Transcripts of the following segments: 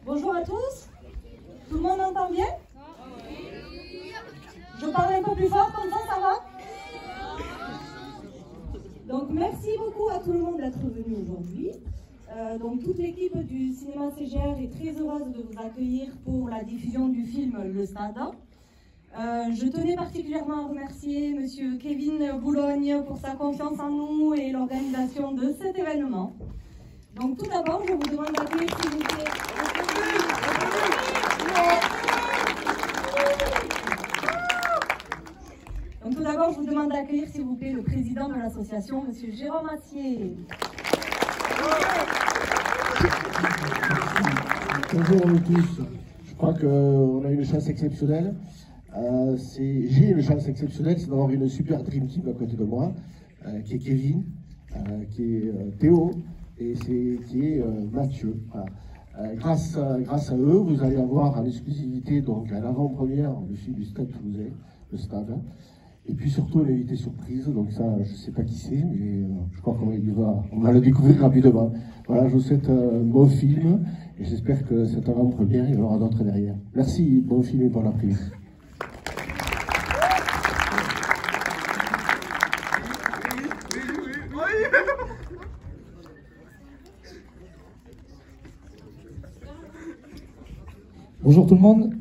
Bonjour à tous. Tout le monde entend bien? Je parle un peu plus fort, comme ça va? Donc merci beaucoup à tout le monde d'être venu aujourd'hui. Donc toute l'équipe du cinéma CGR est très heureuse de vous accueillir pour la diffusion du film Le Stade. Je tenais particulièrement à remercier Monsieur Kevin Boulogne pour sa confiance en nous et l'organisation de cet événement. Donc tout d'abord, je vous demande d'accueillir s'il vous plaît. Donc tout d'abord, je vous demande d'accueillir s'il vous plaît le président de l'association, Monsieur Jérôme Assier. Bonjour à vous tous. Je crois qu'on a une chance exceptionnelle. J'ai une chance exceptionnelle, c'est d'avoir une super dream team à côté de moi, qui est Kevin, qui est Théo et qui est Mathieu. Voilà. Grâce à eux, vous allez avoir en exclusivité donc à l'avant-première le film du Stade Toulousain, le Stade. Et puis surtout une invité surprise, donc ça je ne sais pas qui c'est, mais je crois qu'on va le découvrir rapidement. Voilà, je vous souhaite un bon film et j'espère que cette avant-première, il y en aura d'autres derrière. Merci, bon film et bon après-midi. Bonjour tout le monde.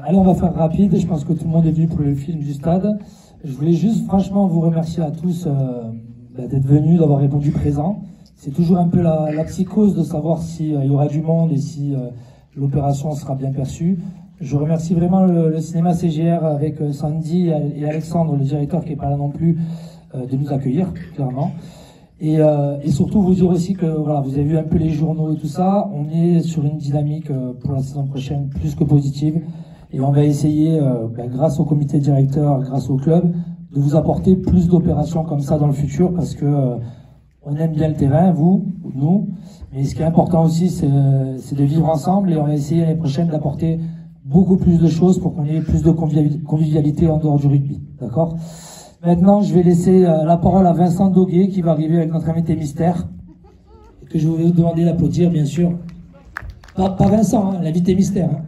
Allez, on va faire rapide. Je pense que tout le monde est venu pour le film du Stade. Je voulais juste franchement vous remercier à tous d'être venus, d'avoir répondu présent. C'est toujours un peu la psychose de savoir s'il y aura du monde et si l'opération sera bien perçue. Je remercie vraiment le cinéma CGR avec Sandy et Alexandre, le directeur qui n'est pas là non plus, de nous accueillir, clairement. Et surtout vous dire aussi que voilà, vous avez vu un peu les journaux et tout ça, on est sur une dynamique pour la saison prochaine plus que positive et on va essayer, grâce au comité directeur, grâce au club, de vous apporter plus d'opérations comme ça dans le futur parce que on aime bien le terrain, vous, nous, mais ce qui est important aussi c'est de vivre ensemble et on va essayer l'année prochaine d'apporter beaucoup plus de choses pour qu'on ait plus de convivialité en dehors du rugby, d'accord ? Maintenant, je vais laisser la parole à Vincent Doguet qui va arriver avec notre invité mystère. Et que je vais vous demander d'applaudir, bien sûr. Pas Vincent, hein, l'invité mystère. Hein.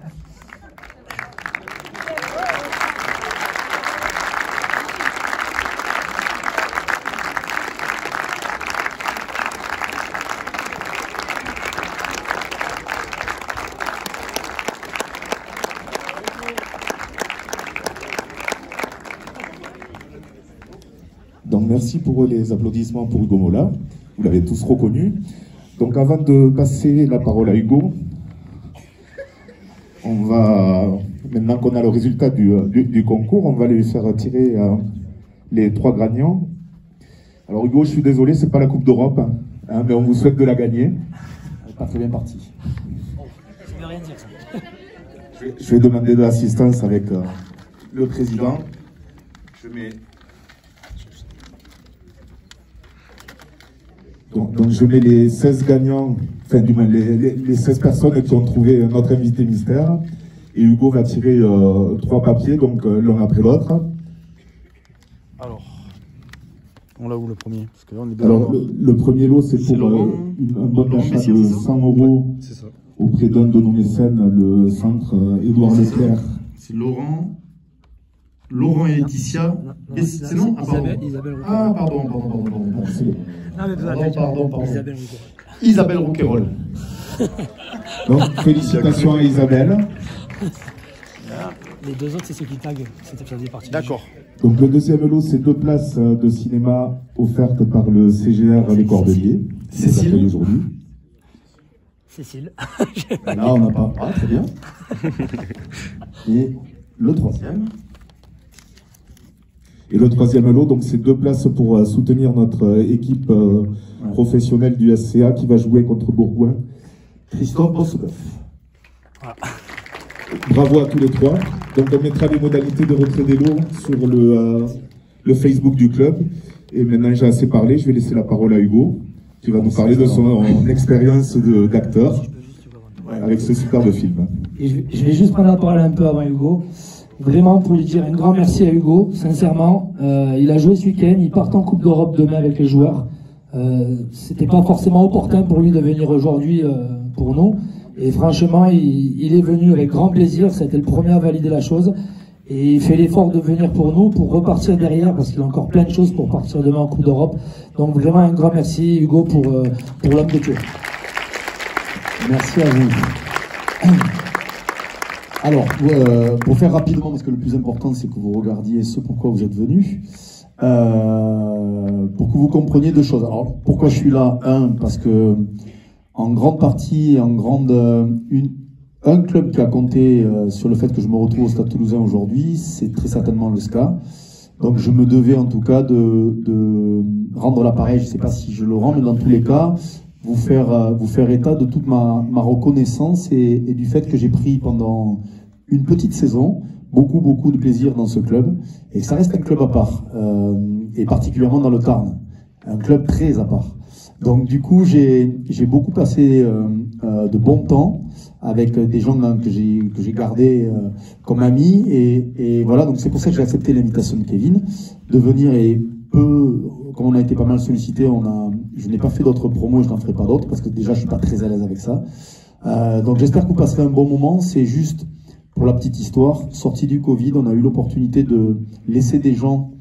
Donc merci pour les applaudissements pour Hugo Mola, vous l'avez tous reconnu. Donc avant de passer la parole à Hugo, on va, maintenant qu'on a le résultat du concours, on va lui faire tirer les 3 gagnants. Alors Hugo, je suis désolé, c'est pas la Coupe d'Europe, hein, mais on vous souhaite de la gagner. Elle n'est pas très bien partie. Ça veut rien dire ça. Je vais demander de l'assistance avec le président. Donc je mets les 16 gagnants, enfin du moins les 16 personnes qui ont trouvé notre invité mystère. Et Hugo va tirer 3 papiers, donc l'un après l'autre. Alors, on l'a où le premier? Parce que là, on est alors le premier lot, c'est pour un bon d'achat de 100 € auprès d'un de nos mécènes, le centre Édouard Leclerc. C'est Laurent et Laetitia. C'est non, Isabelle. Ah, pardon. Isabelle Rouquayrol. Donc, félicitations à Isabelle. Les 2 autres, c'est ceux qui taguent. Ça faisait partie. D'accord. Donc, le deuxième lot, c'est 2 places de cinéma offertes par le CGR Les Cordeliers. Cécile. Aujourd'hui. Cécile. Là, on n'a pas. Ah, très bien. Et le troisième. Et le troisième lot, donc c'est 2 places pour soutenir notre équipe professionnelle du SCA qui va jouer contre Bourgoin. Christophe Bossebeuf. Voilà. Bravo à tous les 3. Donc on mettra les modalités de retrait des lots sur le Facebook du club. Et maintenant j'ai assez parlé, je vais laisser la parole à Hugo, qui va nous parler de son expérience d'acteur avec ce superbe film. Et je vais juste prendre la parole un peu avant Hugo. Vraiment pour lui dire un grand merci à Hugo, sincèrement. Il a joué ce week-end, il part en Coupe d'Europe demain avec les joueurs. C'était pas forcément opportun pour lui de venir aujourd'hui pour nous. Et franchement, il est venu avec grand plaisir. C'était le premier à valider la chose. Et il fait l'effort de venir pour nous, pour repartir derrière, parce qu'il a encore plein de choses pour partir demain en Coupe d'Europe. Donc vraiment un grand merci, Hugo, pour l'homme de cœur. Merci à vous. Alors, pour faire rapidement, parce que le plus important, c'est que vous regardiez ce pourquoi vous êtes venus, pour que vous compreniez deux choses. Alors, pourquoi je suis là? Parce que, en grande partie, un club qui a compté sur le fait que je me retrouve au Stade Toulousain aujourd'hui, c'est très certainement le SCA. Donc, je me devais en tout cas de rendre l'appareil, je ne sais pas si je le rends, mais dans tous les cas, vous faire état de toute ma reconnaissance et du fait que j'ai pris pendant une petite saison beaucoup de plaisir dans ce club et que ça reste un club à part et particulièrement dans le Tarn, un club très à part. Donc du coup j'ai beaucoup passé de bons temps avec des gens que j'ai gardés comme amis et voilà, donc c'est pour ça que j'ai accepté l'invitation de Kevin de venir et comme on a été pas mal sollicité, je n'ai pas fait d'autres promos, je n'en ferai pas d'autres parce que déjà je suis pas très à l'aise avec ça. Donc j'espère que vous passerez un bon moment. C'est juste pour la petite histoire, sortie du Covid, on a eu l'opportunité de laisser des gens,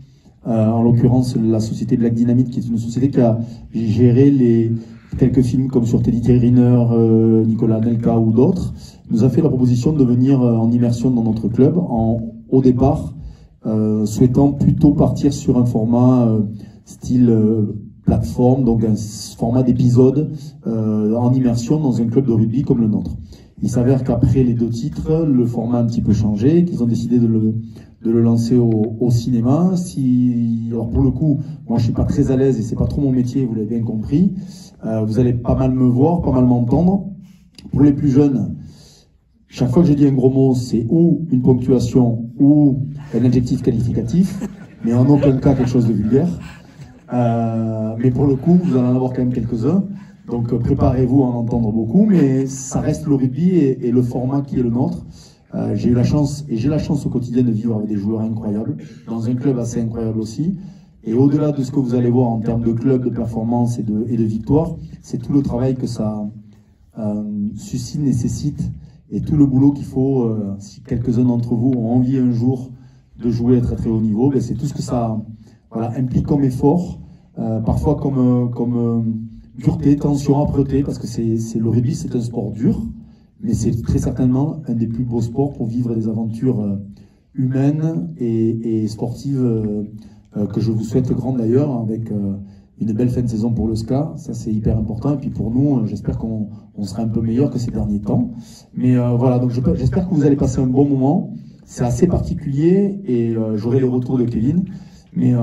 en l'occurrence la société Black Dynamite, qui est une société qui a géré quelques films comme sur Teddy Riner, Nicolas Anelka ou d'autres, nous a fait la proposition de venir en immersion dans notre club, au départ, souhaitant plutôt partir sur un format style plateforme, donc un format d'épisode en immersion dans un club de rugby comme le nôtre. Il s'avère qu'après les 2 titres, le format a un petit peu changé, qu'ils ont décidé de le lancer au cinéma. Alors pour le coup, moi je suis pas très à l'aise et c'est pas trop mon métier, vous l'avez bien compris. Vous allez pas mal me voir, pas mal m'entendre. Pour les plus jeunes, chaque fois que je dis un gros mot, c'est ou une ponctuation ou un adjectif qualificatif, mais en aucun cas quelque chose de vulgaire. Mais pour le coup, vous allez en avoir quand même quelques-uns. Donc préparez-vous à en entendre beaucoup, mais ça reste le rugby et le format qui est le nôtre. J'ai eu la chance, et j'ai la chance au quotidien de vivre avec des joueurs incroyables, dans un club assez incroyable aussi. Et au-delà de ce que vous allez voir en termes de club, de performance et de victoire, c'est tout le travail que ça suscite, nécessite, et tout le boulot qu'il faut, si quelques-uns d'entre vous ont envie un jour de jouer à très très haut niveau, ben c'est tout ce que ça implique comme effort, parfois comme dureté, tension, âpreté, parce que le rugby c'est un sport dur, mais c'est très certainement un des plus beaux sports pour vivre des aventures humaines et sportives que je vous souhaite grandes d'ailleurs, avec une belle fin de saison pour le SCA, ça c'est hyper important, et puis pour nous, j'espère qu'on sera un peu meilleur que ces derniers temps. Mais voilà, donc j'espère que vous allez passer un bon moment, c'est assez particulier, et j'aurai les retours de Kevin, mais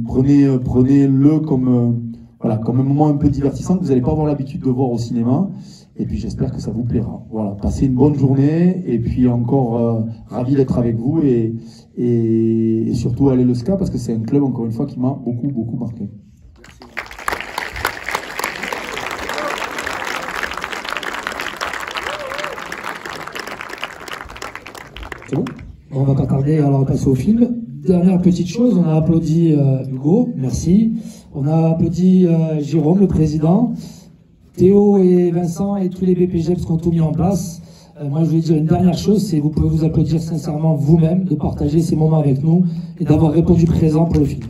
prenez-le comme un moment un peu divertissant que vous n'allez pas avoir l'habitude de voir au cinéma, et puis j'espère que ça vous plaira. Voilà, passez une bonne journée, et puis encore ravi d'être avec vous, et surtout allez le SCA, parce que c'est un club, encore une fois, qui m'a beaucoup marqué. C'est bon? On va pas tarder, alors on va passer au film. Dernière petite chose, on a applaudi Hugo, merci. On a applaudi Jérôme, le président, Théo et Vincent et tous les BPGEPS qui ont tout mis en place. Moi, je voulais dire une dernière chose, c'est que vous pouvez vous applaudir sincèrement vous-même, de partager ces moments avec nous et d'avoir répondu présent pour le film.